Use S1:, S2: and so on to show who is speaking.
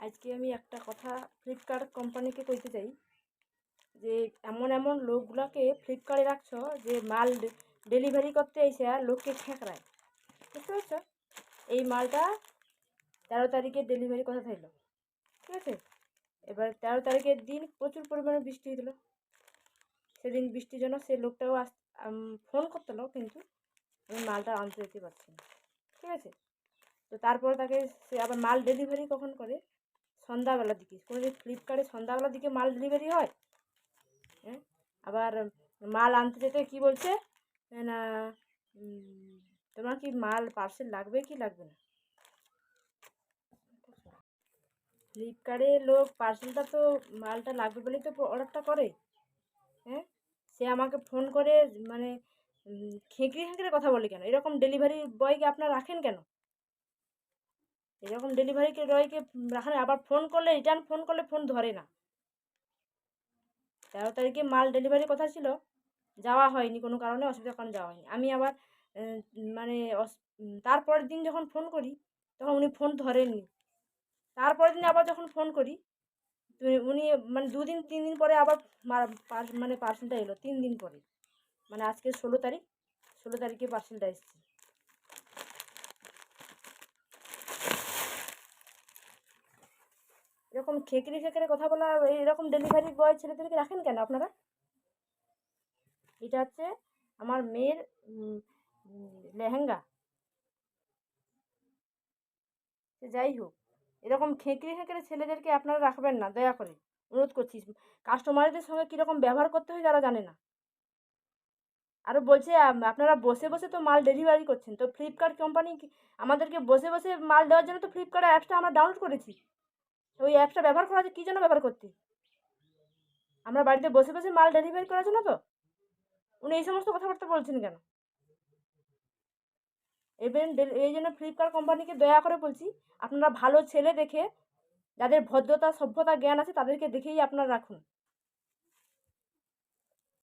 S1: আজকে আমি একটা কথা ফ্লিপকার্ট কোম্পানিকে কইতে চাই যে এমন এমন লোকগুলাকে ফ্লিপকার্টে রাখছো যে মাল ডেলিভারি করতে এসে লোককে ঠেকরায়। বুঝতে পারছো? এই মালটা 13 তারিখে ডেলিভারি কথা থাকলো, ঠিক আছে? এবার 13 তারিখের দিন প্রচুর পরিমাণে বৃষ্টি হয়েছিল। সেদিন বৃষ্টির জন্য সে লোকটাও ফোন করতে হলো, কিন্তু আমি মালটা আনতে যেতে পারছি না, ঠিক আছে? তো তারপরে তাকে সে আবার মাল ডেলিভারি কখন করে? সন্ধ্যাবেলার দিকে। কোনো দিন ফ্লিপকার্টে সন্ধ্যাবেলার দিকে মাল ডেলিভারি হয়? হ্যাঁ, আবার মাল আনতে যেতে কি বলছে না, তোমার কি মাল পার্সেল লাগবে কি লাগবে না? ফ্লিপকার্টে লোক পার্সেলটা তো মালটা লাগবে বলেই তো অর্ডারটা করে। হ্যাঁ, সে আমাকে ফোন করে মানে খেঁকড়ে খেঁকড়ে কথা বলে কেন? এরকম ডেলিভারি বয়কে আপনারা রাখেন কেন? এরকম ডেলিভারি বয়কে রাখেন, আবার ফোন করলে রিটার্ন ফোন করলে ফোন ধরে না। 13 তারিখে মাল ডেলিভারির কথা ছিল, যাওয়া হয়নি, কোনো কারণে অসুবিধার কারণে যাওয়া হয়নি। আমি আবার মানে তারপরের দিন যখন ফোন করি তখন উনি ফোন ধরেননি। তারপরের দিন আবার যখন ফোন করি উনি মানে 2 দিন 3 দিন পরে আবার মানে পার্সেলটা এলো 3 দিন পরে। মানে আজকে 16 তারিখ, 16 তারিখে পার্সেলটা এসেছে। এরকম খেকড়ে খেকড়ে কথা বলা এরকম ডেলিভারি বয় ছেলেদেরকে রাখেন কেন আপনারা? এটা হচ্ছে আমার মেয়ের লেহেঙ্গা। সে যাই হোক, এরকম খেঁকড়ে খেঁকড়ে ছেলেদেরকে আপনারা রাখবেন না, দয়া করে অনুরোধ করছি। কাস্টমারদের সঙ্গে কীরকম ব্যবহার করতে হয় তারা জানে না। আরও বলছে আপনারা বসে বসে তো মাল ডেলিভারি করছেন, তো ফ্লিপকার্ট কোম্পানি আমাদেরকে বসে বসে মাল দেওয়ার জন্য তো ফ্লিপকার্ট অ্যাপসটা আমরা ডাউনলোড করেছি। ওই অ্যাপসটা ব্যবহার করা কী জন্য ব্যবহার করতে? আমরা বাড়িতে বসে বসে মাল ডেলিভারি করার জন্য তো? উনি এই সমস্ত কথাবার্তা বলছেন কেন? এই জন্য ফ্লিপকার্ট কোম্পানিকে দয়া করে বলছি, আপনারা ভালো ছেলে দেখে, যাদের ভদ্রতা সভ্যতা জ্ঞান আছে তাদেরকে দেখেই আপনারা রাখুন।